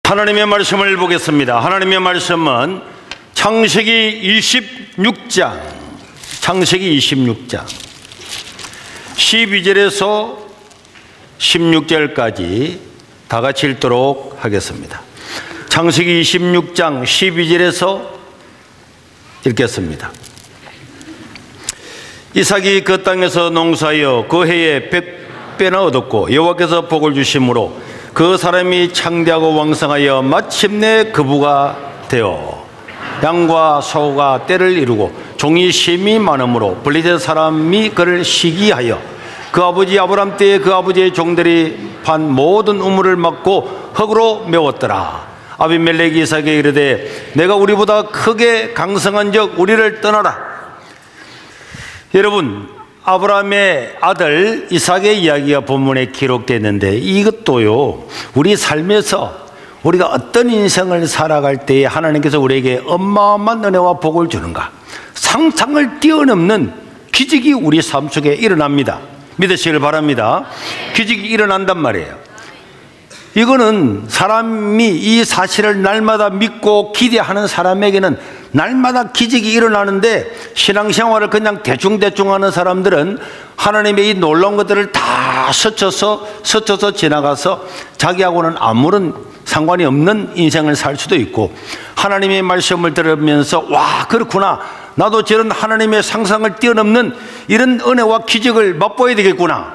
하나님의 말씀을 보겠습니다. 하나님의 말씀은 창세기 26장 12절에서 16절까지 다 같이 읽도록 하겠습니다. 창세기 26장 12절에서 읽겠습니다. 이삭이 그 땅에서 농사하여 그 해에 100배나 얻었고 여호와께서 복을 주심으로 그 사람이 창대하고 왕성하여 마침내 그부가 되어 양과 소가 때를 이루고 종이 쉼이 많으므로 블레셋 사람이 그를 시기하여 그 아버지 아브람 때에 그 아버지의 종들이 판 모든 우물을 막고 흙으로 메웠더라. 아비멜렉이 이삭에게 이르되 내가 우리보다 크게 강성한즉 우리를 떠나라. 여러분, 아브라함의 아들 이삭의 이야기가 본문에 기록되는데 이것도요, 우리 삶에서 우리가 어떤 인생을 살아갈 때에 하나님께서 우리에게 어마어마한 은혜와 복을 주는가, 상상을 뛰어넘는 기적이 우리 삶 속에 일어납니다. 믿으시길 바랍니다. 기적이 일어난단 말이에요. 이거는 사람이 이 사실을 날마다 믿고 기대하는 사람에게는 날마다 기적이 일어나는데, 신앙생활을 그냥 대충대충 하는 사람들은 하나님의 이 놀라운 것들을 다 스쳐서 지나가서 자기하고는 아무런 상관이 없는 인생을 살 수도 있고, 하나님의 말씀을 들으면서 와, 그렇구나, 나도 저런 하나님의 상상을 뛰어넘는 이런 은혜와 기적을 맛보아야 되겠구나,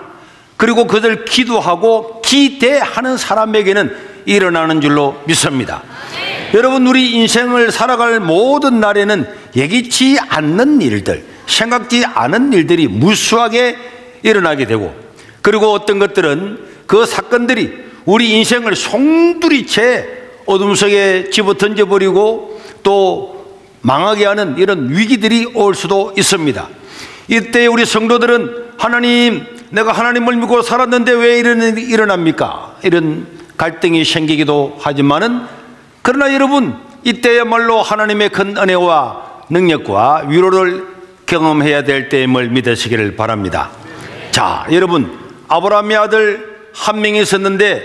그리고 그들 기도하고 기대하는 사람에게는 일어나는 줄로 믿습니다. 여러분, 우리 인생을 살아갈 모든 날에는 예기치 않는 일들, 생각지 않은 일들이 무수하게 일어나게 되고, 그리고 어떤 것들은 그 사건들이 우리 인생을 송두리째 어둠 속에 집어 던져버리고 또 망하게 하는 이런 위기들이 올 수도 있습니다. 이때 우리 성도들은 하나님, 내가 하나님을 믿고 살았는데 왜 이런 일이 일어납니까? 이런 갈등이 생기기도 하지만은, 그러나 여러분, 이때야말로 하나님의 큰 은혜와 능력과 위로를 경험해야 될 때임을 믿으시기를 바랍니다. 자, 여러분, 아브라함의 아들 한 명이 있었는데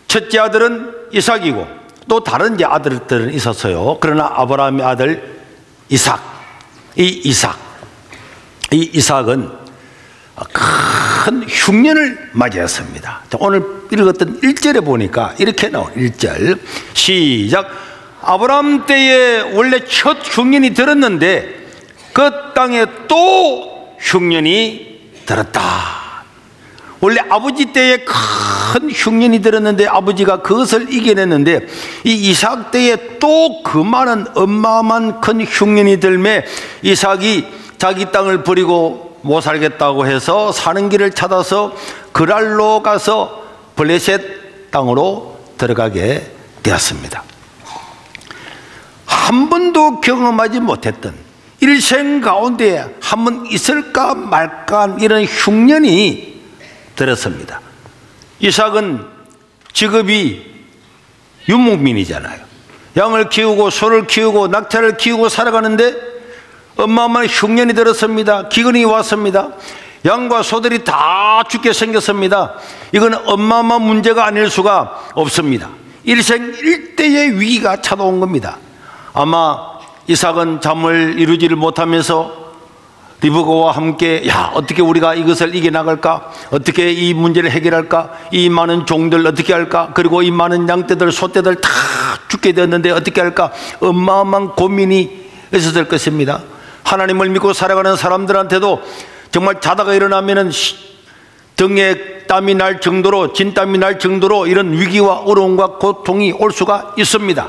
첫째 아들은 이삭이고 또 다른 이제 아들들은 있었어요. 그러나 아브라함의 아들 이삭, 이 이삭은 큰 흉년을 맞이했습니다. 오늘 읽었던 1절에 보니까 이렇게 나와요. 1절 시작. 아브라함 때에 원래 첫 흉년이 들었는데 그 땅에 또 흉년이 들었다. 원래 아버지 때에 큰 흉년이 들었는데 아버지가 그것을 이겨냈는데, 이 이삭 때에 또 그 많은 어마어마한 큰 흉년이 들매 이삭이 자기 땅을 버리고 못 살겠다고 해서 사는 길을 찾아서 그랄로 가서 블레셋 땅으로 들어가게 되었습니다. 한 번도 경험하지 못했던 일생 가운데 한 번 있을까 말까 이런 흉년이 들었습니다. 이삭은 직업이 유목민이잖아요. 양을 키우고 소를 키우고 낙타를 키우고 살아가는데 어마어마한 흉년이 들었습니다. 기근이 왔습니다. 양과 소들이 다 죽게 생겼습니다. 이건 어마어마한 문제가 아닐 수가 없습니다. 일생 일대의 위기가 찾아온 겁니다. 아마 이삭은 잠을 이루지를 못하면서 리브가와 함께, 야, 어떻게 우리가 이것을 이겨나갈까? 어떻게 이 문제를 해결할까? 이 많은 종들 어떻게 할까? 그리고 이 많은 양떼들, 소떼들 다 죽게 되었는데 어떻게 할까? 어마어마한 고민이 있었을 것입니다. 하나님을 믿고 살아가는 사람들한테도 정말 자다가 일어나면은 등에 땀이 날 정도로, 진땀이 날 정도로 이런 위기와 어려움과 고통이 올 수가 있습니다.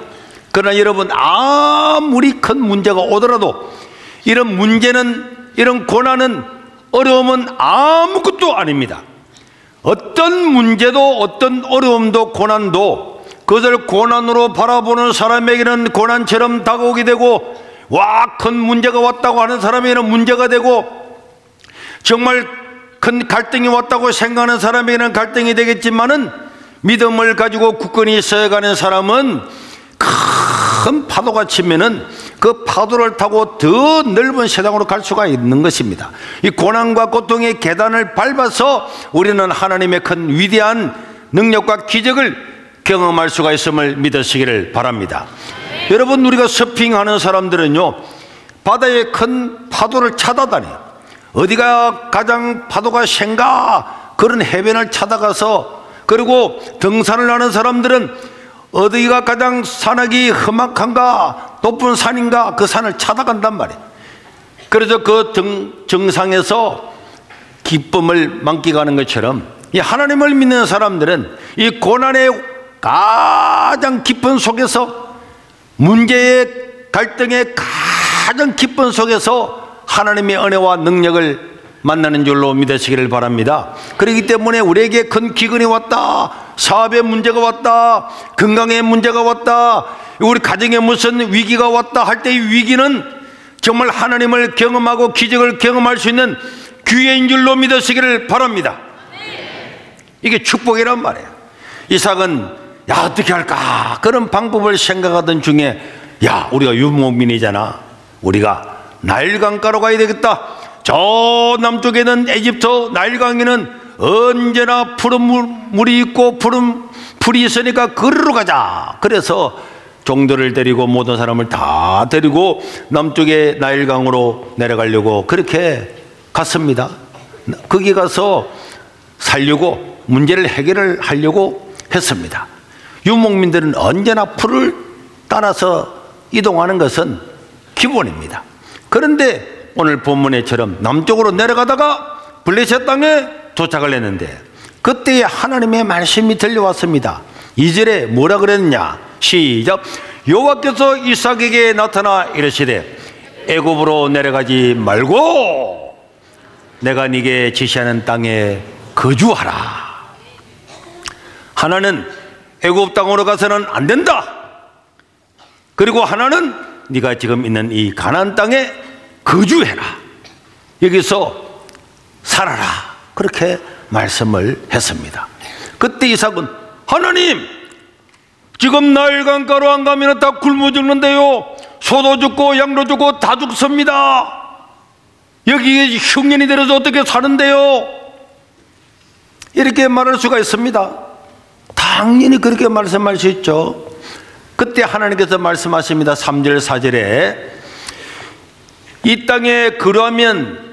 그러나 여러분, 아무리 큰 문제가 오더라도 이런 문제는, 이런 고난은, 어려움은 아무것도 아닙니다. 어떤 문제도, 어떤 어려움도, 고난도 그것을 고난으로 바라보는 사람에게는 고난처럼 다가오게 되고, 와, 큰 문제가 왔다고 하는 사람에게는 문제가 되고, 정말 큰 갈등이 왔다고 생각하는 사람에게는 갈등이 되겠지만은, 믿음을 가지고 굳건히 서가는 사람은 큰 파도가 치면은 그 파도를 타고 더 넓은 세상으로 갈 수가 있는 것입니다. 이 고난과 고통의 계단을 밟아서 우리는 하나님의 큰 위대한 능력과 기적을 경험할 수가 있음을 믿으시기를 바랍니다. 여러분, 우리가 서핑하는 사람들은요, 바다의 큰 파도를 찾아다녀요. 어디가 가장 파도가 센가 그런 해변을 찾아가서, 그리고 등산을 하는 사람들은 어디가 가장 산악이 험악한가, 높은 산인가 그 산을 찾아간단 말이에요. 그래서 그 정상에서 기쁨을 만끽하는 것처럼, 이 하나님을 믿는 사람들은 이 고난의 가장 깊은 속에서, 문제의 갈등의 가장 깊은 속에서 하나님의 은혜와 능력을 만나는 줄로 믿으시기를 바랍니다. 그렇기 때문에 우리에게 큰 기근이 왔다, 사업에 문제가 왔다, 건강에 문제가 왔다, 우리 가정에 무슨 위기가 왔다 할 때 이 위기는 정말 하나님을 경험하고 기적을 경험할 수 있는 기회인 줄로 믿으시기를 바랍니다. 이게 축복이란 말이에요. 이삭은 야, 어떻게 할까 그런 방법을 생각하던 중에, 야, 우리가 유목민이잖아, 우리가 나일강가로 가야 되겠다. 저 남쪽에는 에집트 나일강에는 언제나 푸른 물이 있고 푸른 풀이 있으니까 그리로 가자. 그래서 종들을 데리고 모든 사람을 다 데리고 남쪽의 나일강으로 내려가려고 그렇게 갔습니다. 거기 가서 살려고, 문제를 해결을 하려고 했습니다. 유목민들은 언제나 풀을 따라서 이동하는 것은 기본입니다. 그런데 오늘 본문에처럼 남쪽으로 내려가다가 블레셋 땅에 도착을 했는데, 그때에 하나님의 말씀이 들려왔습니다. 2절에 뭐라 그랬느냐, 시작. 여호와께서 이삭에게 나타나 이르시되 애굽으로 내려가지 말고 내가 네게 지시하는 땅에 거주하라. 하나는 애굽 땅으로 가서는 안 된다. 그리고 하나는 네가 지금 있는 이 가나안 땅에 거주해라. 여기서 살아라. 그렇게 말씀을 했습니다. 그때 이삭은, 하나님, 지금 나일강가로 안 가면 다 굶어 죽는데요, 소도 죽고 양도 죽고 다 죽습니다. 여기에 흉년이 들어서 어떻게 사는데요? 이렇게 말할 수가 있습니다. 당연히 그렇게 말씀할 수 있죠. 그때 하나님께서 말씀하십니다. 3절 4절에 이 땅에 거류하면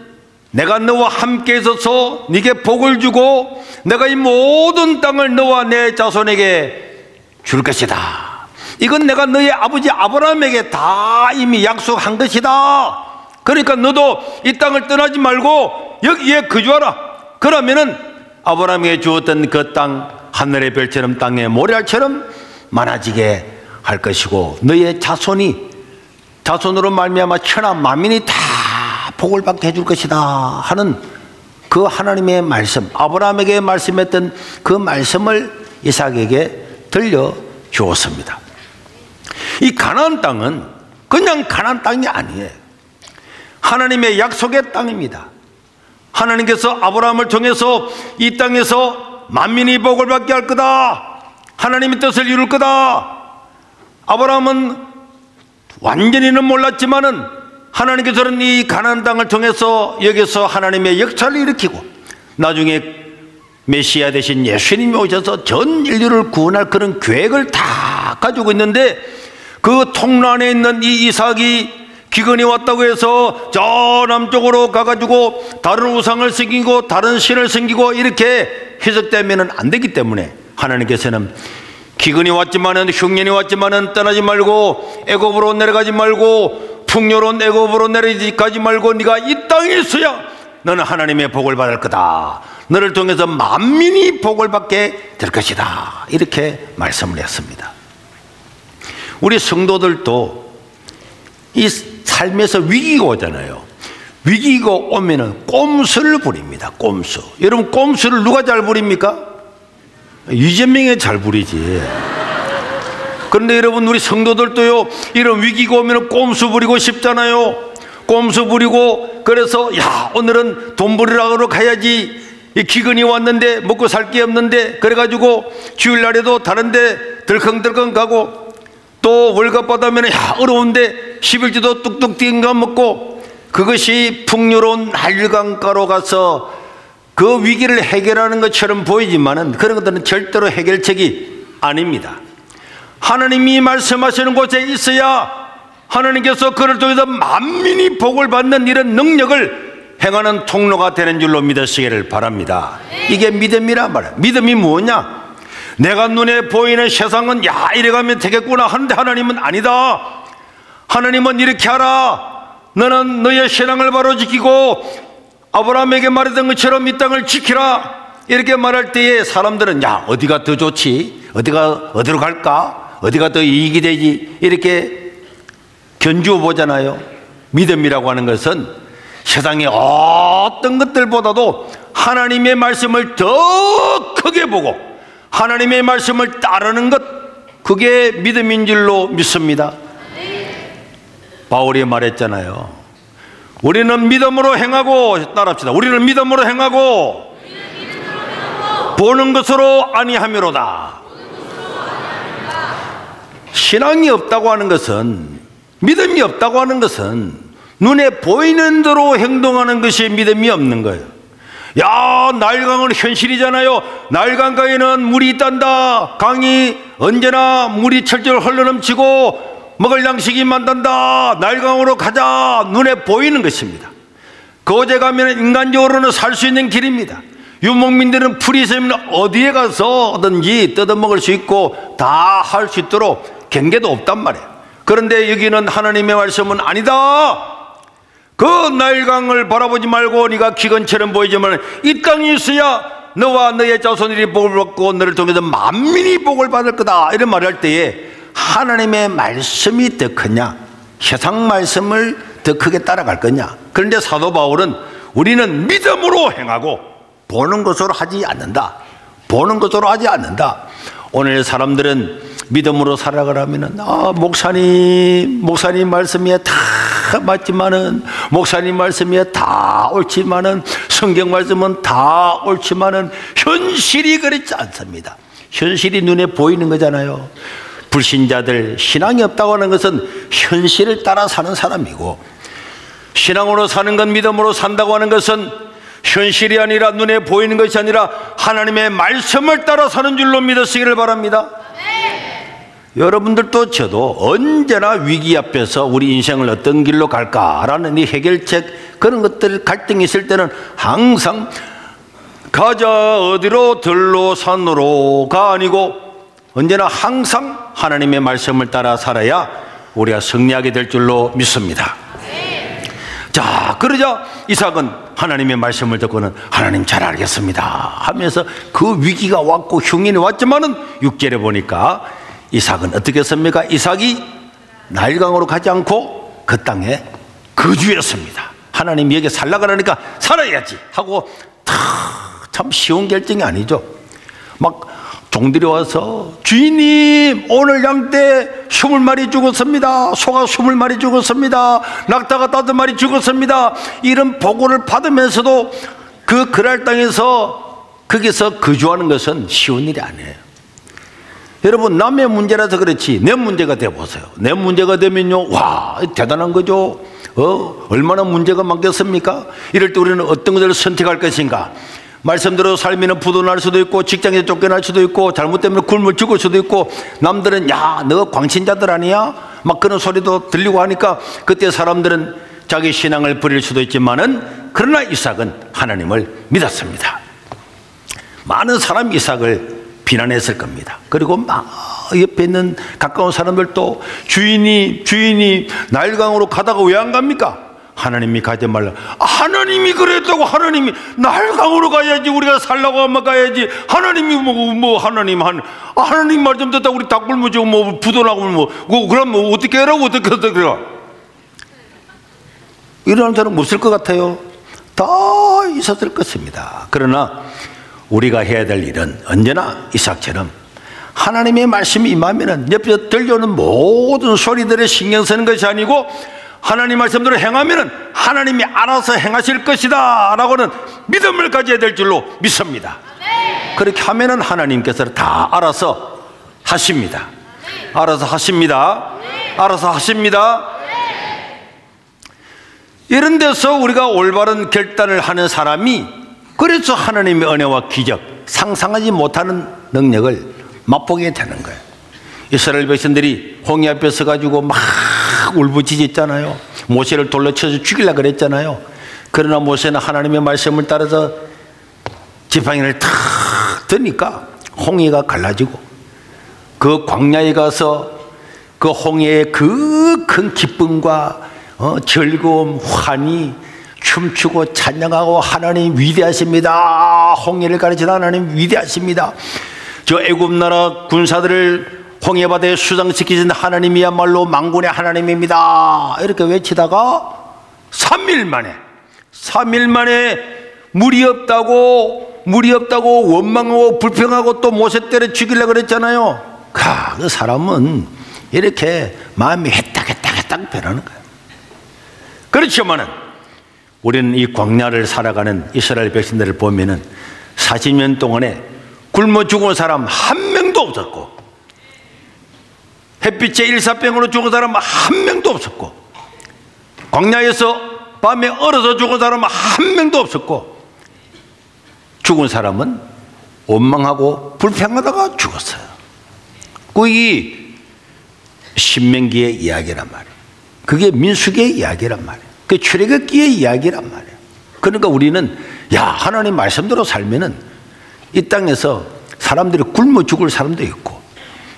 내가 너와 함께 있어서 네게 복을 주고 내가 이 모든 땅을 너와 내 자손에게 줄 것이다. 이건 내가 너의 아버지 아브라함에게 다 이미 약속한 것이다. 그러니까 너도 이 땅을 떠나지 말고 여기에 거주하라. 그러면은 아브라함에게 주었던 그 땅, 하늘의 별처럼 땅의 모래알처럼 많아지게 할 것이고, 너의 자손으로 말미암아 천하 만민이 다 복을 받게 해줄 것이다 하는 그 하나님의 말씀, 아브라함에게 말씀했던 그 말씀을 이삭에게 들려주었습니다. 이 가나안 땅은 그냥 가나안 땅이 아니에요. 하나님의 약속의 땅입니다. 하나님께서 아브라함을 통해서 이 땅에서 만민이 복을 받게 할 거다, 하나님의 뜻을 이룰 거다. 아브라함은 완전히는 몰랐지만은 하나님께서는 이 가나안 땅을 통해서 여기서 하나님의 역사를 일으키고 나중에 메시아 되신 예수님이 오셔서 전 인류를 구원할 그런 계획을 다 가지고 있는데, 그 통로 안에 있는 이 이삭이 기근이 왔다고 해서 저 남쪽으로 가가지고 다른 우상을 섬기고 다른 신을 섬기고 이렇게 희석되면 안 되기 때문에 하나님께서는 기근이 왔지만은, 흉년이 왔지만은 떠나지 말고 애굽으로 내려가지 말고 풍요로운 애굽으로 내려가지 말고 네가 이 땅에 있어야 너는 하나님의 복을 받을 거다. 너를 통해서 만민이 복을 받게 될 것이다. 이렇게 말씀을 했습니다. 우리 성도들도 이 삶에서 위기가 오잖아요. 위기가 오면은 꼼수를 부립니다. 꼼수. 여러분, 꼼수를 누가 잘 부립니까? 이재명이 잘 부리지. 그런데 여러분, 우리 성도들도요, 이런 위기가 오면 꼼수 부리고 싶잖아요. 꼼수 부리고, 그래서 야, 오늘은 돈 벌이러 가야지. 이 기근이 왔는데 먹고 살 게 없는데, 그래가지고 주일날에도 다른데 덜컹덜컹 가고, 또 월급 받으면 야, 어려운데 11주도 뚝뚝 띵가 먹고, 그것이 풍요로운 나일강가로 가서 그 위기를 해결하는 것처럼 보이지만은 그런 것들은 절대로 해결책이 아닙니다. 하나님이 말씀하시는 곳에 있어야 하나님께서 그를 통해서 만민이 복을 받는 이런 능력을 행하는 통로가 되는 줄로 믿으시기를 바랍니다. 이게 믿음이란 말이에요. 믿음이 뭐냐? 내가 눈에 보이는 세상은 야 이래가면 되겠구나 하는데 하나님은 아니다. 하나님은 이렇게 하라. 너는 너의 신앙을 바로 지키고 아브라함에게 말했던 것처럼 이 땅을 지키라. 이렇게 말할 때에 사람들은 야 어디가 더 좋지? 어디로 갈까? 어디가 더 이익이 되지? 이렇게 견주어 보잖아요. 믿음이라고 하는 것은 세상의 어떤 것들보다도 하나님의 말씀을 더 크게 보고 하나님의 말씀을 따르는 것, 그게 믿음인 줄로 믿습니다. 바울이 말했잖아요. 우리는 믿음으로 행하고, 따라합시다. 우리는 믿음으로 행하고 보는 것으로 아니하미로다. 신앙이 없다고 하는 것은, 믿음이 없다고 하는 것은 눈에 보이는 대로 행동하는 것이 믿음이 없는 거예요. 야, 나일강은 현실이잖아요. 나일강가에는 물이 있단다. 강이 언제나 물이 철저히 흘러넘치고 먹을 양식이 만단다. 나일강으로 가자. 눈에 보이는 것입니다. 거제 가면 인간적으로는 살 수 있는 길입니다. 유목민들은 풀이 있으면 어디에 가서든지 뜯어먹을 수 있고 다 할 수 있도록 경계도 없단 말이에요. 그런데 여기는 하나님의 말씀은 아니다. 그 나일강을 바라보지 말고 네가 기근처럼 보이지만 이 땅이 있어야 너와 너의 자손들이 복을 받고 너를 통해서 만민이 복을 받을 거다. 이런 말을 할 때에 하나님의 말씀이 더 크냐, 세상 말씀을 더 크게 따라갈 거냐. 그런데 사도 바울은 우리는 믿음으로 행하고 보는 것으로 하지 않는다. 보는 것으로 하지 않는다. 오늘 사람들은 믿음으로 살아가려면 목사님 말씀이 다 맞지만은, 목사님 말씀이 다 옳지만은, 성경 말씀은 다 옳지만은 현실이 그렇지 않습니다. 현실이 눈에 보이는 거잖아요. 불신자들, 신앙이 없다고 하는 것은 현실을 따라 사는 사람이고, 신앙으로 사는 건, 믿음으로 산다고 하는 것은 현실이 아니라 눈에 보이는 것이 아니라 하나님의 말씀을 따라 사는 줄로 믿으시기를 바랍니다. 여러분들도 저도 언제나 위기 앞에서 우리 인생을 어떤 길로 갈까라는 이 해결책, 그런 것들 갈등이 있을 때는 항상 가자 어디로, 들로 산으로가 아니고 언제나 항상 하나님의 말씀을 따라 살아야 우리가 승리하게 될 줄로 믿습니다. 자, 그러자 이삭은 하나님의 말씀을 듣고는 하나님 잘 알겠습니다 하면서 그 위기가 왔고 흉인이 왔지만은 6절에 보니까 이삭은 어떻게 했습니까? 이삭이 나일강으로 가지 않고 그 땅에 거주했습니다. 하나님이 여기 살라 그러니까 살아야지 하고, 참 쉬운 결정이 아니죠. 막 종들이 와서 주인님 오늘 양떼 20마리 죽었습니다. 소가 20마리 죽었습니다. 낙타가 5마리 죽었습니다. 이런 보고를 받으면서도 그 그랄 땅에서 거기서 거주하는 것은 쉬운 일이 아니에요. 여러분, 남의 문제라서 그렇지 내 문제가 돼보세요. 내 문제가 되면요, 와 대단한 거죠. 얼마나 문제가 많겠습니까? 이럴 때 우리는 어떤 것을 선택할 것인가? 말씀대로 살면 부도날 수도 있고, 직장에서 쫓겨날 수도 있고, 잘못 때문에 굶어 죽을 수도 있고, 남들은 야 너 광신자들 아니야? 막 그런 소리도 들리고 하니까 그때 사람들은 자기 신앙을 버릴 수도 있지만은, 그러나 이삭은 하나님을 믿었습니다. 많은 사람이 이삭을 비난했을 겁니다. 그리고 막 옆에 있는 가까운 사람들도 주인이 나일강으로 가다가 왜 안 갑니까? 하나님이 가지 말라. 하나님이 그랬다고. 하나님이 나일강으로 가야지, 우리가 살라고 하면 가야지. 하나님이 하나님 말 좀 듣다 우리 닭 굶어 죽고 뭐 부도나고 그럼 어떻게 하라고, 어떻게 해라. 이러는 사람 없을 것 같아요. 다 있었을 것입니다. 그러나 우리가 해야 될 일은 언제나 이삭처럼 하나님의 말씀이 임하면은 옆에서 들려오는 모든 소리들에 신경 쓰는 것이 아니고, 하나님 말씀대로 행하면은 하나님이 알아서 행하실 것이다 라고는 믿음을 가져야 될 줄로 믿습니다. 그렇게 하면은 하나님께서 다 알아서 하십니다. 알아서 하십니다. 알아서 하십니다. 이런 데서 우리가 올바른 결단을 하는 사람이, 그래서 하나님의 은혜와 기적, 상상하지 못하는 능력을 맛보게 되는 거예요. 이스라엘 백성들이 홍해 앞에 서가지고 막 울부짖었잖아요. 모세를 돌로 쳐서 죽이려고 그랬잖아요. 그러나 모세는 하나님의 말씀을 따라서 지팡이를 탁 드니까 홍해가 갈라지고 그 광야에 가서 그 홍해의 그 큰 기쁨과 즐거움, 환희, 춤추고 찬양하고 하나님 위대하십니다. 홍해를 가르치는 하나님 위대하십니다. 저 애굽 나라 군사들을 홍해 바다에 수장시키신 하나님이야말로 만군의 하나님입니다. 이렇게 외치다가 3일 만에 물이 없다고 원망하고 불평하고 또 모세 때려 죽이려고 그랬잖아요. 그 사람은 이렇게 마음이 해딱 변하는 거예요. 그렇지만은 우리는 이 광야를 살아가는 이스라엘 백성들을 보면은 40년 동안에 굶어 죽은 사람 한 명도 없었고, 햇빛에 일사병으로 죽은 사람 한 명도 없었고, 광야에서 밤에 얼어서 죽은 사람 한 명도 없었고, 죽은 사람은 원망하고 불평하다가 죽었어요. 그게 신명기의 이야기란 말이에요. 그게 민수기의 이야기란 말이에요. 그게 출애굽기의 이야기란 말이에요. 그러니까 우리는 하나님 말씀대로 살면은 이 땅에서 사람들이 굶어 죽을 사람도 있고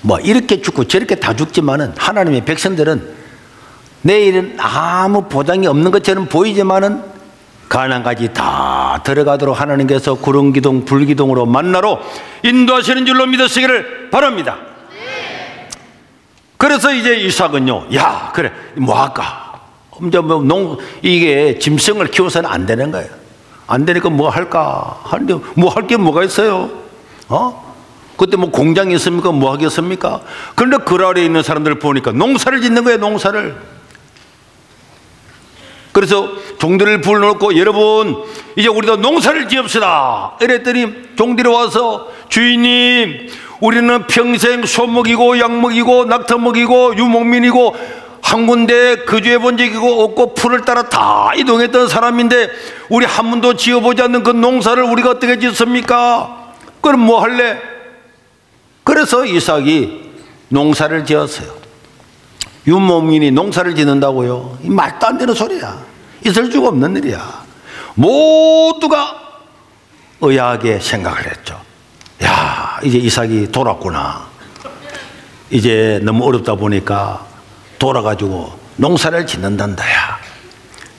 뭐 이렇게 죽고 저렇게 다 죽지만은 하나님의 백성들은 내일은 아무 보장이 없는 것처럼 보이지만은 가나안까지 다 들어가도록 하나님께서 구름기둥 불기둥으로 만나러 인도하시는 줄로 믿으시기를 바랍니다. 그래서 이제 이삭은요, 그래 뭐 할까? 이제 이게 짐승을 키워서는 안 되는 거예요. 안 되니까 뭐 할까 하는데 뭐 할 게 뭐가 있어요? 그때 뭐 공장이 있습니까? 뭐 하겠습니까? 그런데 그 아래에 있는 사람들을 보니까 농사를 짓는 거예요. 농사를. 그래서 종들을 불러놓고 여러분 이제 우리도 농사를 지읍시다 이랬더니 종들이 와서 주인님 우리는 평생 소 먹이고 양 먹이고 낙타 먹이고 유목민이고 한 군데 거주해 본 적이고 없고 풀을 따라 다 이동했던 사람인데 우리 한 번도 지어보지 않는 그 농사를 우리가 어떻게 짓습니까? 그럼 뭐 할래? 그래서 이삭이 농사를 지었어요. 유목민이 농사를 짓는다고요? 이 말도 안 되는 소리야. 있을 수가 없는 일이야. 모두가 의아하게 생각을 했죠. 이제 이삭이 돌았구나. 이제 너무 어렵다 보니까 돌아가지고 농사를 짓는단다.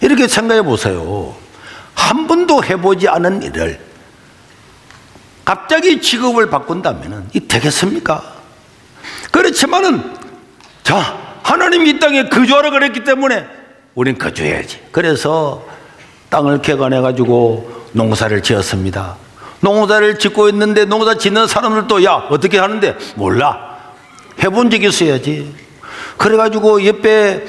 이렇게 생각해 보세요. 한 번도 해보지 않은 일을 갑자기 직업을 바꾼다면 이 되겠습니까? 그렇지만은 하나님이 이 땅에 거주하라 그랬기 때문에 우린 거주해야지. 그래서 땅을 개간해 가지고 농사를 지었습니다. 농사를 짓고 있는데 농사 짓는 사람들도 어떻게 하는데 몰라. 해본 적이 있어야지. 그래가지고 옆에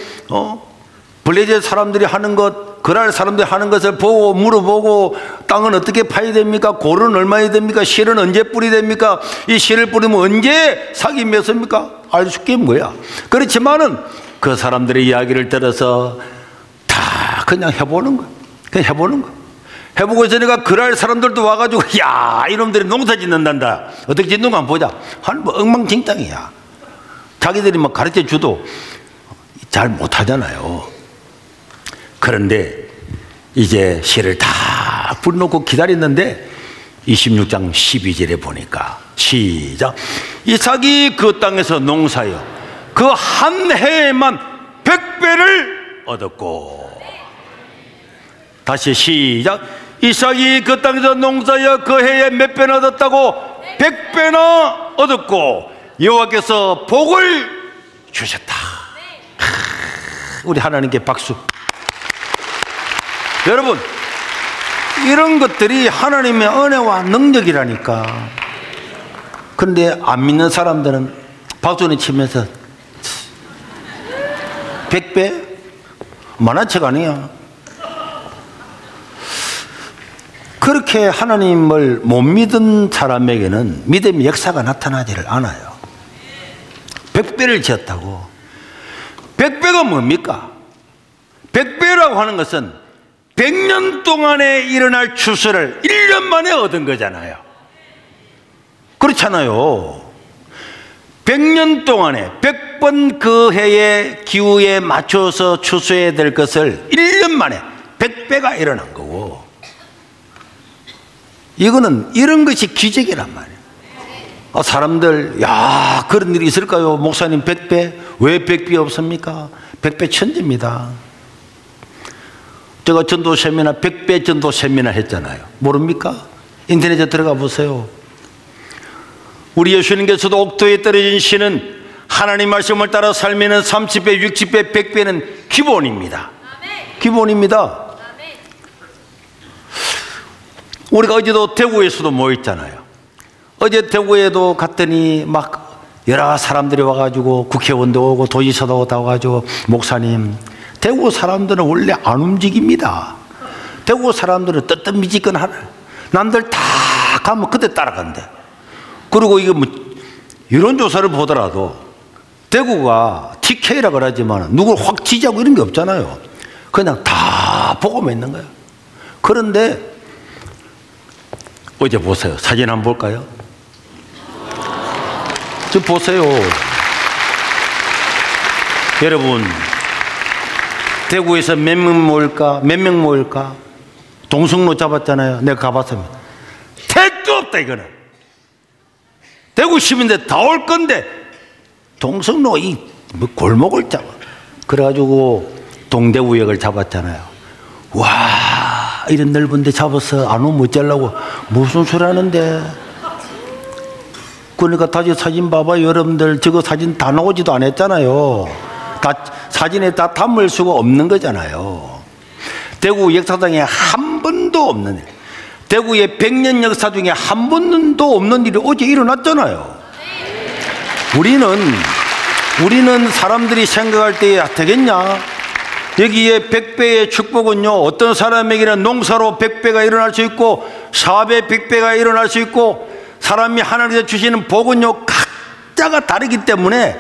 블레셋 사람들이 하는 것, 그랄 사람들이 하는 것을 보고 물어보고 땅은 어떻게 파야 됩니까? 골은 얼마야 됩니까? 실은 언제 뿌리 됩니까? 이 실을 뿌리면 언제 삭이 맺습니까? 알 수 있게 뭐야. 그렇지만은 그 사람들의 이야기를 들어서 다 그냥 해보는 거야. 그냥 해보는 거야. 해보고 있으니까 그랄 사람들도 와가지고 이놈들이 농사 짓는단다. 어떻게 짓는 거 한번 보자. 뭐 엉망진창이야. 자기들이 막 가르쳐 줘도 잘 못하잖아요. 그런데 이제 실을 다 불놓고 기다렸는데 26장 12절에 보니까 시작. 이삭이 그 땅에서 농사여 그 한 해에만 100배를 얻었고. 다시 시작. 이삭이 그 땅에서 농사여 그 해에 몇 배나 얻었다고? 100배나 얻었고 여호와께서 복을 주셨다. 우리 하나님께 박수. 여러분 이런 것들이 하나님의 은혜와 능력이라니까. 그런데 안 믿는 사람들은 박수를 치면서 100배? 만화책 아니야. 그렇게 하나님을 못 믿은 사람에게는 믿음의 역사가 나타나지를 않아요. 100배를 지었다고. 100배가 뭡니까? 100배라고 하는 것은 100년 동안에 일어날 추수를 1년 만에 얻은 거잖아요. 그렇잖아요. 100년 동안에 100번 그 해의 기후에 맞춰서 추수해야 될 것을 1년 만에 100배가 일어난 거고, 이거는 이런 것이 기적이란 말이에요. 사람들, 야, 그런 일이 있을까요? 목사님 100배? 왜 100배 없습니까? 100배 천지입니다. 제가 전도 세미나 100배 전도 세미나 했잖아요. 모릅니까? 인터넷에 들어가 보세요. 우리 예수님께서도 옥토에 떨어진 씨는 하나님 말씀을 따라 살면은 30배, 60배, 100배는 기본입니다. 기본입니다. 우리가 어제도 대구에서도 모였잖아요. 어제 대구에도 갔더니 막 여러 사람들이 와가지고 국회의원도 오고 도지사도 와가지고, 목사님, 대구 사람들은 원래 안 움직입니다. 대구 사람들은 뜨뜻미지근하네. 남들 다 가면 그때 따라간대. 그리고 이게 뭐 여론조사를 보더라도 대구가 TK라 그러지만 누굴 확 지지하고 이런 게 없잖아요. 그냥 다 보고만 있는 거예요. 그런데 어제 보세요. 사진 한번 볼까요? 좀 보세요. 여러분, 대구에서 몇 명 모일까? 몇 명 모일까? 동성로 잡았잖아요. 내가 가봤습니다. 택도 없다 이거는. 대구 시민들 다 올 건데 동성로 이 뭐 골목을 잡아. 그래가지고 동대구역을 잡았잖아요. 와, 이런 넓은 데 잡아서 안 오면 어쩌려고. 무슨 소리 하는데. 그러니까 다시 사진 봐봐요. 여러분들 저거 사진 다 나오지도 않았잖아요. 다 사진에 다 담을 수가 없는 거잖아요. 대구 역사상에 한 번도 없는 일, 대구의 100년 역사 중에 한 번도 없는 일이 어제 일어났잖아요. 우리는 사람들이 생각할 때 되겠냐? 여기에 100배의 축복은요, 어떤 사람에게는 농사로 100배가 일어날 수 있고 4배 100배가 일어날 수 있고, 사람이 하나님께서 주시는 복은요 각자가 다르기 때문에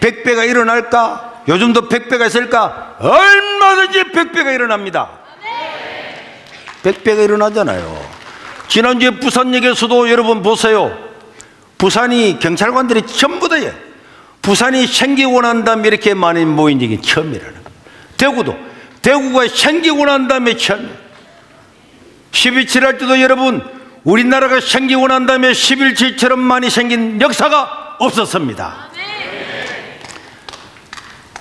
100배가 일어날까? 요즘도 100배가 있을까? 얼마든지 100배가 일어납니다. 100배가 일어나잖아요. 지난주에 부산역에서도 여러분 보세요. 부산이 경찰관들이 전부 다예요. 부산이 생기고 난 다음에 이렇게 많이 모인 적이 처음이라는 거예요. 대구가 생기고 난 다음에 처음이에요. 12.7 할 때도 여러분, 우리나라가 생기고 난 다음에 11.7처럼 많이 생긴 역사가 없었습니다.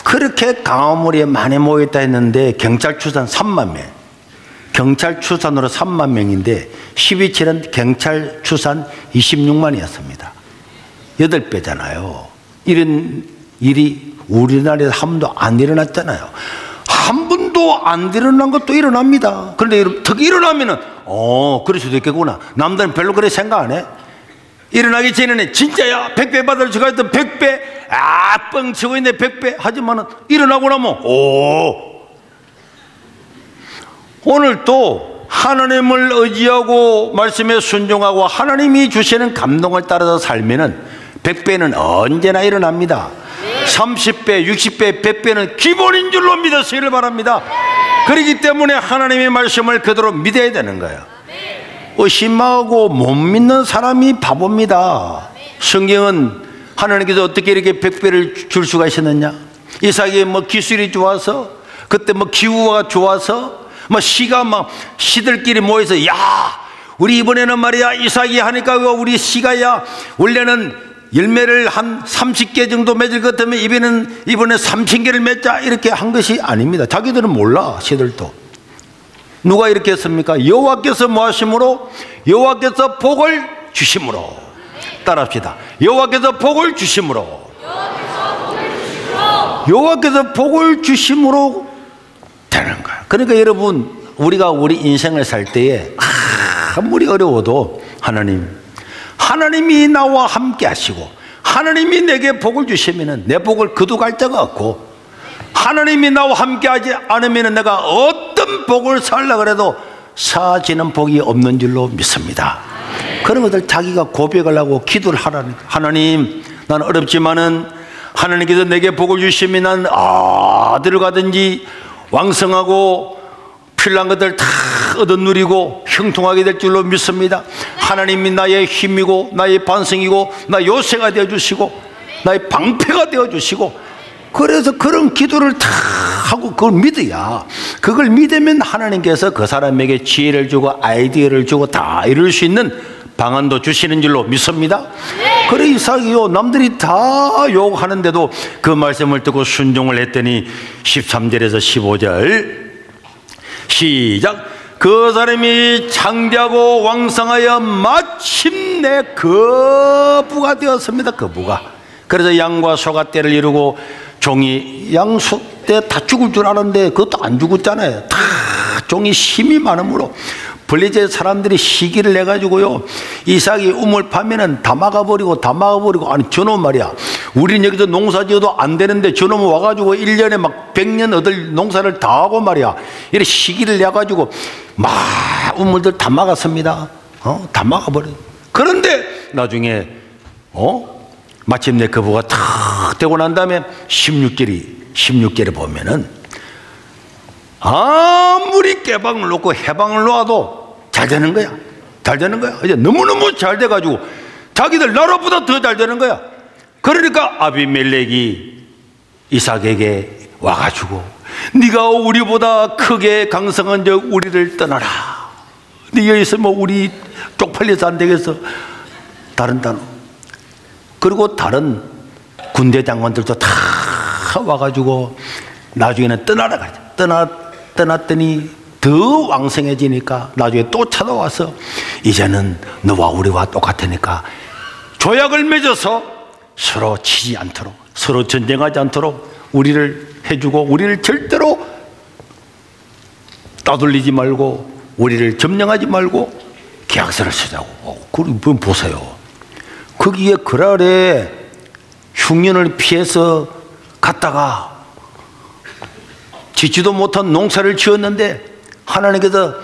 그렇게 강화물에 많이 모였다 했는데 경찰 추산 3만 명, 경찰 추산으로 3만 명인데 12.7은 경찰 추산 26만이었습니다. 8배잖아요. 이런 일이 우리나라에서 한 번도 안 일어났잖아요. 한 번도 안 일어난 것도 일어납니다. 그런데 특히 일어나면은 그럴 수도 있겠구나. 남들은 별로 그렇게 생각 안 해. 일어나기 전에는 진짜야 100배 받을 수가 있던 100배 뻥 치고 있네 100배 하지만은 일어나고 나면 오늘 또 하나님을 의지하고 말씀에 순종하고 하나님이 주시는 감동을 따라서 살면은 100배는 언제나 일어납니다. 30배, 60배, 100배는 기본인 줄로 믿으시기를 바랍니다. 그렇기 때문에 하나님의 말씀을 그대로 믿어야 되는 거예요. 의심하고 못 믿는 사람이 바보입니다. 성경은 하나님께서 어떻게 이렇게 100배를 줄 수가 있었느냐? 이삭이 뭐 기술이 좋아서, 그때 뭐 기후가 좋아서, 뭐 씨가 막 씨들끼리 모여서, 야, 우리 이번에는 말이야 이삭이 하니까 우리 씨가 야 원래는 열매를 한 30개 정도 맺을 것 같으면 이번에 3000개를 맺자 이렇게 한 것이 아닙니다. 자기들은 몰라. 씨들도 누가 이렇게 했습니까? 여호와께서 뭐 하심으로? 여호와께서 복을 주심으로. 따라합시다. 여호와께서 복을 주심으로. 여호와께서 복을 주심으로 되는 거야. 그러니까 여러분, 우리가 우리 인생을 살 때에 아무리 어려워도 하나님이 나와 함께 하시고 하나님이 내게 복을 주시면은 내 복을 거두갈 자가 없고, 하나님이 나와 함께 하지 않으면 내가 어떤 복을 살려고 해도 사지는 복이 없는 줄로 믿습니다. 그런 것들 자기가 고백을 하고 기도를 하라니까. 하나님, 난 어렵지만은 하나님께서 내게 복을 주시면 난 어디를 가든지 왕성하고 필요한 것들 다 얻어 누리고 형통하게 될 줄로 믿습니다. 하나님이 나의 힘이고 나의 반성이고 나 요새가 되어주시고 나의 방패가 되어주시고, 그래서 그런 기도를 다 하고 그걸 믿어야, 그걸 믿으면 하나님께서 그 사람에게 지혜를 주고 아이디어를 주고 다 이룰 수 있는 방안도 주시는 줄로 믿습니다. 그래 이삭이요, 남들이 다 욕하는데도 그 말씀을 듣고 순종을 했더니 13절에서 15절 시작. 그 사람이 장대하고 왕성하여 마침내 거부가 되었습니다. 거부가. 그래서 양과 소가 떼를 이루고 종이 양소 때 다 죽을 줄 아는데 그것도 안 죽었잖아요. 다 종이 힘이 많으므로 블레셋 사람들이 시기를 내가지고요, 이삭이 우물 파면은 다 막아버리고 아니 저놈 말이야, 우린 여기서 농사 지어도 안 되는데 저놈은 와가지고 1년에 막 100년 얻을 농사를 다 하고 말이야, 이렇게 시기를 내가지고 막 우물들 다 막았습니다. 다 막아버려. 그런데 나중에 마침내 거부가 탁 되고 난 다음에 16절에 보면은 아무리 깨방을 놓고 해방을 놓아도 잘 되는 거야. 잘 되는 거야. 이제 너무너무 잘 돼가지고 자기들 나라보다 더 잘 되는 거야. 그러니까 아비멜렉이 이삭에게 와가지고 네가 우리보다 크게 강성한 적 우리를 떠나라. 네가 있으면 우리 쪽팔려서 안 되겠어. 다른 단어. 그리고 다른 군대 장관들도 다 와가지고 나중에는 떠나라 가자. 떠났더니 더 왕성해지니까 나중에 또 찾아와서 이제는 너와 우리와 똑같으니까 조약을 맺어서 서로 치지 않도록, 서로 전쟁하지 않도록 우리를 해주고, 우리를 절대로 따돌리지 말고, 우리를 점령하지 말고 계약서를 쓰자고. 그럼 보세요. 거기에 그랄에 흉년을 피해서 갔다가 짓지도 못한 농사를 지었는데 하나님께서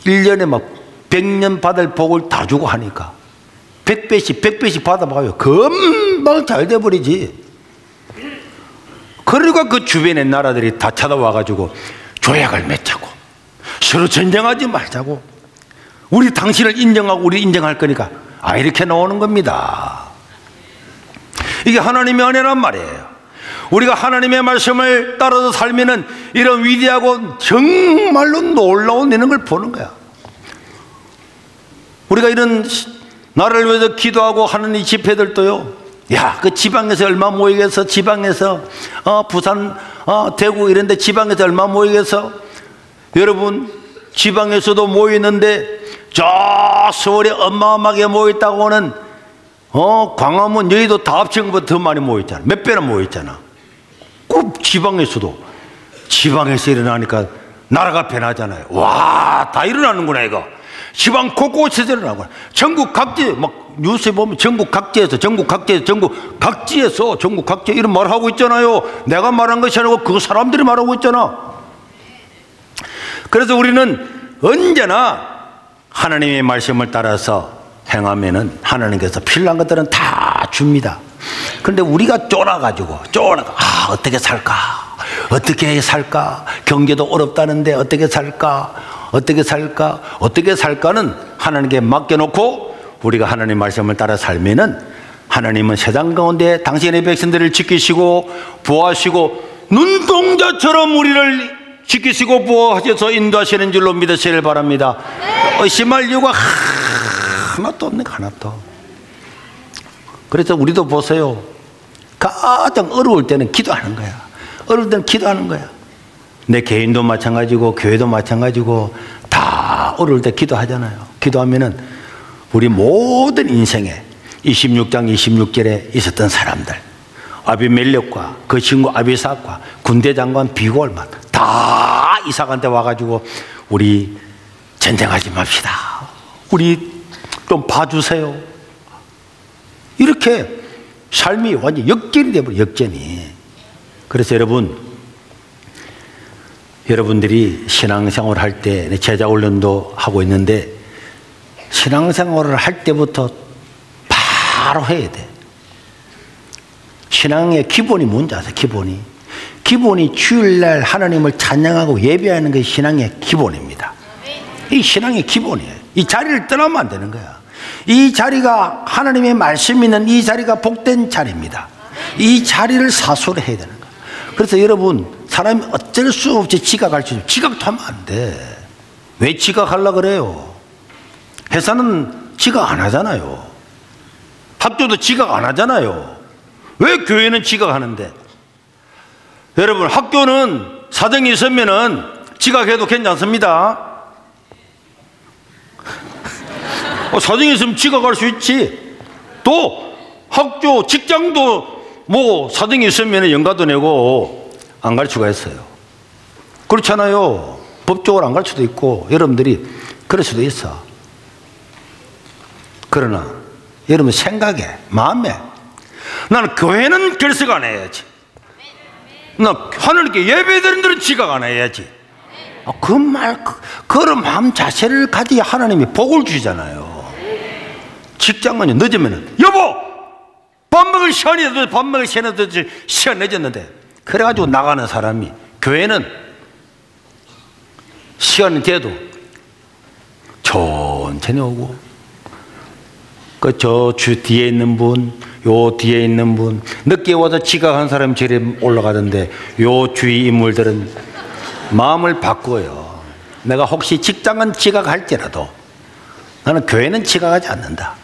1년에 막 100년 받을 복을 다 주고 하니까 100배씩 받아봐요. 금방 잘 돼버리지. 그러니까 그 주변의 나라들이 다 찾아와가지고 조약을 맺자고, 서로 전쟁하지 말자고, 우리 당신을 인정하고 우리 인정할 거니까 이렇게 나오는 겁니다. 이게 하나님의 은혜란 말이에요. 우리가 하나님의 말씀을 따라서 살면은 이런 위대하고 정말로 놀라운 이런 걸 보는 거야. 우리가 이런 나라를 위해서 기도하고 하는 이 집회들도요, 야, 그 지방에서 얼마 모이겠어? 지방에서 부산, 대구 이런 데 지방에서 얼마 모이겠어? 여러분, 지방에서도 모이는데 저 서울에 어마어마하게 모였다고는 광화문, 여의도 다 합친 것보다 더 많이 모였잖아. 몇 배나 모였잖아. 꼭 지방에서도, 지방에서 일어나니까 나라가 변하잖아요. 와, 다 일어나는구나 이거. 지방 곳곳에서 일어나구나. 전국 각지, 막 뉴스에 보면 전국 각지에서 이런 말 하고 있잖아요. 내가 말한 것이 아니고 그 사람들이 말하고 있잖아. 그래서 우리는 언제나 하나님의 말씀을 따라서 행하면은 하나님께서 필요한 것들은 다 줍니다. 그런데 우리가 쫄아가지고 어떻게 살까? 경제도 어렵다는데 어떻게 살까는 하나님께 맡겨놓고 우리가 하나님 말씀을 따라 살면은 하나님은 세상 가운데 당신의 백성들을 지키시고 보호하시고 눈동자처럼 우리를 지키시고 보호하셔서 인도하시는 줄로 믿으시길 바랍니다. 의심할 이유가 하나도 없네, 하나도. 그래서 우리도 보세요. 가장 어려울 때는 기도하는 거야. 어려울 때는 기도하는 거야. 내 개인도 마찬가지고 교회도 마찬가지고 다 어려울 때 기도하잖아요. 기도하면은 우리 모든 인생에 26장 26절에 있었던 사람들, 아비멜렉과 그 친구 아비삭과 군대 장관 비골만 다 이삭한테 와가지고 우리 전쟁하지 맙시다. 우리 좀 봐주세요. 이렇게 삶이 완전 역전이 되버려, 역전이. 그래서 여러분들이 신앙생활을 할 때 제자훈련도 하고 있는데 신앙생활을 할 때부터 바로 해야 돼. 신앙의 기본이 뭔지 아세요? 기본이 주일날 하나님을 찬양하고 예배하는 것이 신앙의 기본입니다. 이 신앙의 기본이에요. 이 자리를 떠나면 안 되는 거야. 이 자리가 하나님의 말씀이 있는 이 자리가 복된 자리입니다. 이 자리를 사수를 해야 되는 거예요. 그래서 여러분, 사람이 어쩔 수 없이 지각할 수 있어요. 지각도 하면 안 돼. 왜 지각하려고 그래요? 회사는 지각 안 하잖아요. 학교도 지각 안 하잖아요. 왜 교회는 지각하는데? 여러분, 학교는 사정이 있으면은 지각해도 괜찮습니다. 사정이 있으면 지각할 수 있지. 또 학교, 직장도 뭐 사정이 있으면 연가도 내고 안 갈 수가 있어요. 그렇잖아요. 법적으로 안 갈 수도 있고 여러분들이 그럴 수도 있어. 그러나 여러분 생각에, 마음에, 나는 교회는 결석 안 해야지. 나 하나님께 예배드리는 데는 지각 안 해야지. 그런 마음 자세를 가지야 하나님이 복을 주잖아요. 직장은 늦으면은 여보 밥 먹을 시간이 늦어서 밥 먹을 시간 늦었는데 그래가지고 나가는 사람이, 교회는 시간이 돼도 천천히 오고, 저 주 뒤에 있는 분, 요 뒤에 있는 분, 늦게 와서 지각한 사람이 저리 올라가던데 요 주위 인물들은 마음을 바꿔요. 내가 혹시 직장은 지각할지라도 나는 교회는 지각하지 않는다.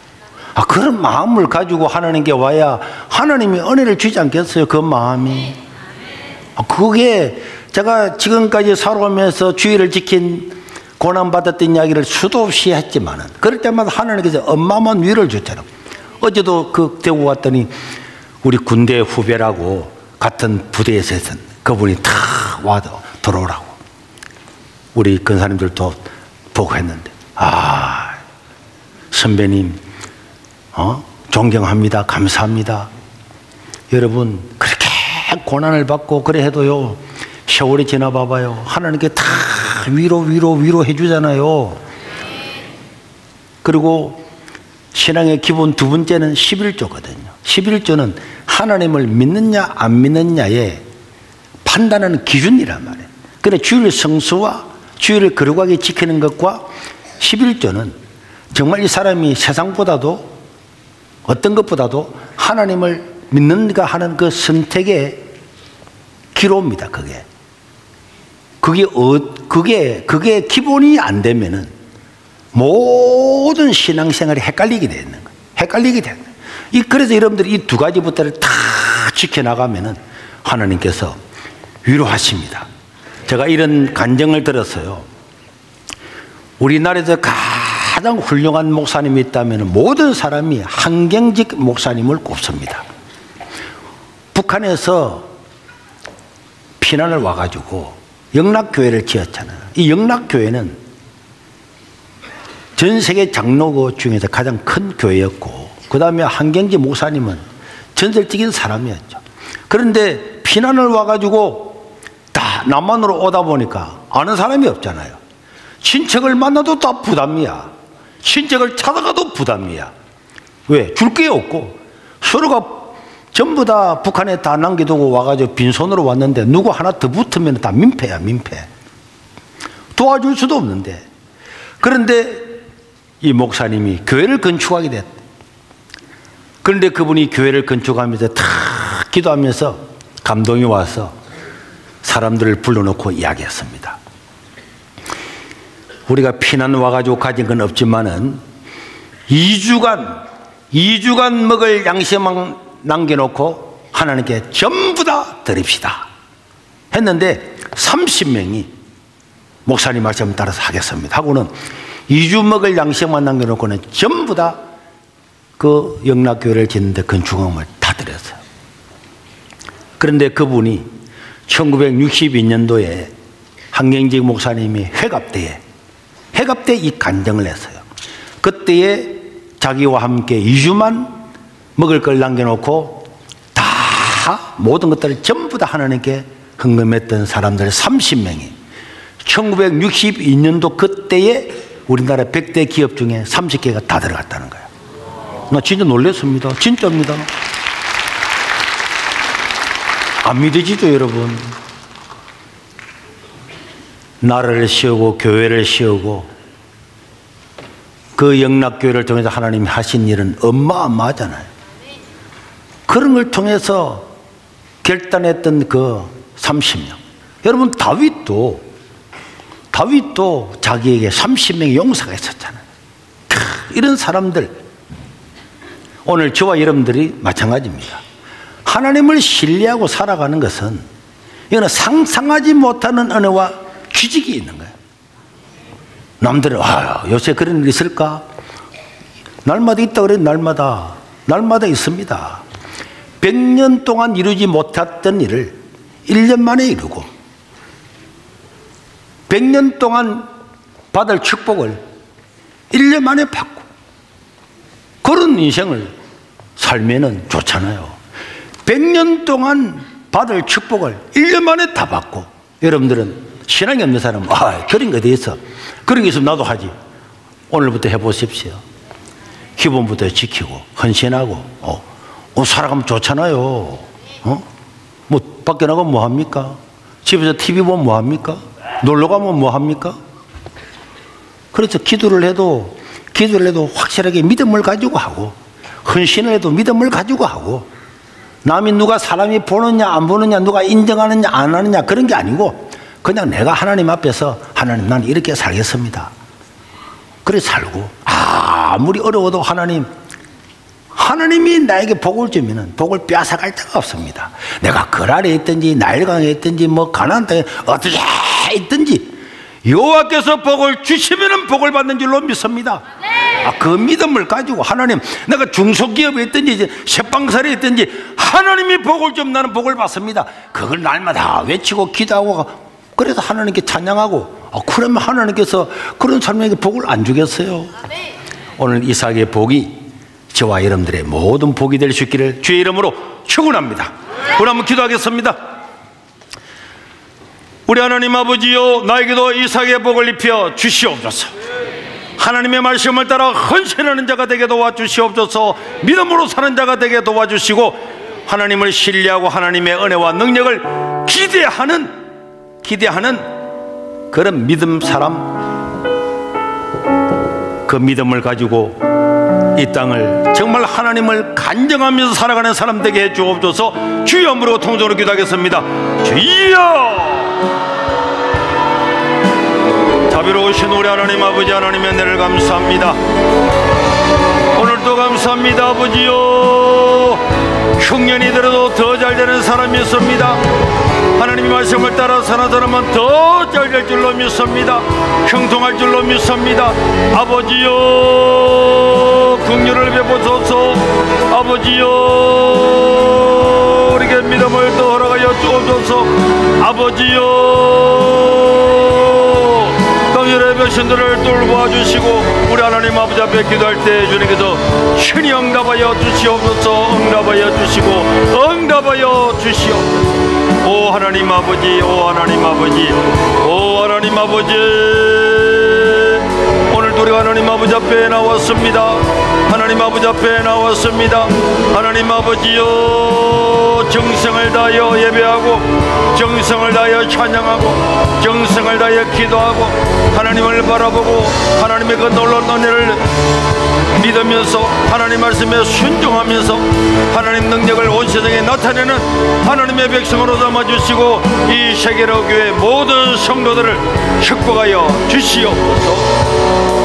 그런 마음을 가지고 하나님께 와야 하나님이 은혜를 주지 않겠어요? 그 마음이. 그게 제가 지금까지 살아오면서 주의를 지킨 고난받았던 이야기를 수도 없이 했지만은 그럴 때마다 하나님께서 어마어마한 위로를 줬잖아요. 어제도 그 대구 갔더니 우리 군대 후배라고 같은 부대에서 했던 그분이 다 와서 들어오라고 우리 근사님들도 보고 했는데, 선배님 존경합니다, 감사합니다. 여러분 그렇게 고난을 받고 그래 해도요, 세월이 지나 봐봐요, 하나님께 다 위로해 주잖아요. 그리고 신앙의 기본 두 번째는 11조거든요. 11조는 하나님을 믿느냐 안 믿느냐의 판단하는 기준이란 말이에요. 그래 주일 성수와 주일을 거룩하게 지키는 것과 11조는 정말 이 사람이 세상보다도 어떤 것보다도 하나님을 믿는가 하는 그 선택의 기로입니다. 그게 기본이 안 되면은 모든 신앙생활이 헷갈리게 되는 거예요. 헷갈리게 되는 거예요. 그래서 여러분들이 이 두 가지부터를 다 지켜나가면은 하나님께서 위로하십니다. 제가 이런 간증을 들었어요. 우리나라에서 가장 훌륭한 목사님이 있다면 모든 사람이 한경직 목사님을 꼽습니다. 북한에서 피난을 와가지고 영락교회를 지었잖아요. 이 영락교회는 전 세계 장로교 중에서 가장 큰 교회였고, 그 다음에 한경직 목사님은 전설적인 사람이었죠. 그런데 피난을 와가지고 다 남한으로 오다 보니까 아는 사람이 없잖아요. 친척을 만나도 다 부담이야. 친척을 찾아가도 부담이야. 왜? 줄 게 없고 서로가 전부 다 북한에 다 남겨두고 와가지고 빈손으로 왔는데 누구 하나 더 붙으면 다 민폐야, 민폐. 도와줄 수도 없는데. 그런데 이 목사님이 교회를 건축하게 됐다. 그런데 그분이 교회를 건축하면서 다 기도하면서 감동이 와서 사람들을 불러놓고 이야기했습니다. 우리가 피난 와가지고 가진 건 없지만은 2주간 먹을 양식만 남겨놓고 하나님께 전부 다 드립시다 했는데 30명이 목사님 말씀 따라서 하겠습니다 하고는 2주 먹을 양식만 남겨놓고는 전부 다 그 영락교회를 짓는데 건축금을 다 드렸어요. 그런데 그분이 1962년도에 한경직 목사님이 회갑 때 이 간증을 했어요. 그때에 자기와 함께 2주만 먹을 걸 남겨놓고 다 모든 것들을 전부 다 하나님께 헌금했던 사람들 30명이 1962년도 그때에 우리나라 100대 기업 중에 30개가 다 들어갔다는 거예요. 나 진짜 놀랐습니다. 진짜입니다. 안 믿어지죠, 여러분? 나라를 세우고 교회를 세우고 그 영락교회를 통해서 하나님이 하신 일은 어마어마하잖아요. 그런 걸 통해서 결단했던 그 30명. 여러분, 다윗도 자기에게 30명의 용사가 있었잖아요. 이런 사람들, 오늘 저와 여러분들이 마찬가지입니다. 하나님을 신뢰하고 살아가는 것은 이거는 상상하지 못하는 은혜와 기적이 있는 거예요. 남들은 요새 그런 일 있을까? 날마다 있다 그래도 날마다 있습니다. 100년 동안 이루지 못했던 일을 1년 만에 이루고 100년 동안 받을 축복을 1년 만에 받고 그런 인생을 살면은 좋잖아요. 100년 동안 받을 축복을 1년 만에 다 받고, 여러분들은 신앙이 없는 사람은 그런 게 어디 있어? 그런 게 있으면 나도 하지. 오늘부터 해보십시오. 기본부터 지키고 헌신하고 살아가면 좋잖아요. 뭐 밖에 나가면 뭐 합니까? 집에서 TV 보면 뭐 합니까? 놀러 가면 뭐 합니까? 그래서 기도를 해도 확실하게 믿음을 가지고 하고, 헌신을 해도 믿음을 가지고 하고, 남이 누가 사람이 보느냐 안 보느냐, 누가 인정하느냐 안 하느냐, 그런 게 아니고 그냥 내가 하나님 앞에서, 하나님 나는 이렇게 살겠습니다. 그래 살고, 아무리 어려워도 하나님이 나에게 복을 주면은 복을 빼앗아갈 데가 없습니다. 내가 글 아래에 있든지 나일강에 있든지 뭐 가나안 땅에 어떻게 있든지 여호와께서 복을 주시면은 복을 받는 줄로 믿습니다. 그 믿음을 가지고, 하나님, 내가 중소기업에 있든지 셰방살에 있든지 하나님이 복을 좀 나는 복을 받습니다. 그걸 날마다 외치고 기도하고, 그래서 하나님께 찬양하고, 그러면 하나님께서 그런 사람에게 복을 안 주겠어요? 오늘 이삭의 복이 저와 여러분들의 모든 복이 될 수 있기를 주의 이름으로 축원합니다. 우리 한번 기도하겠습니다. 우리 하나님 아버지요, 나에게도 이삭의 복을 입혀 주시옵소서. 하나님의 말씀을 따라 헌신하는 자가 되게 도와주시옵소서. 믿음으로 사는 자가 되게 도와주시고, 하나님을 신뢰하고 하나님의 은혜와 능력을 기대하는 그런 믿음 사람, 그 믿음을 가지고 이 땅을 정말 하나님을 간증하면서 살아가는 사람 되게 해 주옵소서. 주의 이름으로 통성으로 기도하겠습니다. 주여! 자비로우신 우리 하나님 아버지, 하나님의 은혜를 감사합니다. 오늘도 감사합니다. 아버지요, 흉년이 들어도 더 잘 되는 사람이 있습니다. 하나님의 말씀을 따라 사는 사람은 더 잘 될 줄로 믿습니다. 형통할 줄로 믿습니다. 아버지요, 긍휼을 베푸소서. 아버지요, 우리에게 믿음을 더 허락하여 주옵소서. 아버지요, 당신의 백성들을 돌보아주시고, 우리 하나님 아버지 앞에 기도할 때 주님께서 신이 응답하여 주시옵소서. 응답하여 주시고 응답하여 주시옵소서. 오 하나님 아버지, 오 하나님 아버지, 오 하나님 아버지, 오늘도 우리가 하나님 아버지 앞에 나왔습니다. 하나님 아버지 앞에 나왔습니다. 하나님 아버지요, 정성을 다하여 예배하고, 정성을 다하여 찬양하고, 정성을 다하여 기도하고, 하나님을 바라보고 하나님의 그 놀라운 은혜를 믿으면서, 하나님 말씀에 순종하면서 하나님 능력을 온 세상에 나타내는 하나님의 백성으로 삼아주시고, 이 세계로 교회 모든 성도들을 축복하여 주시옵소서.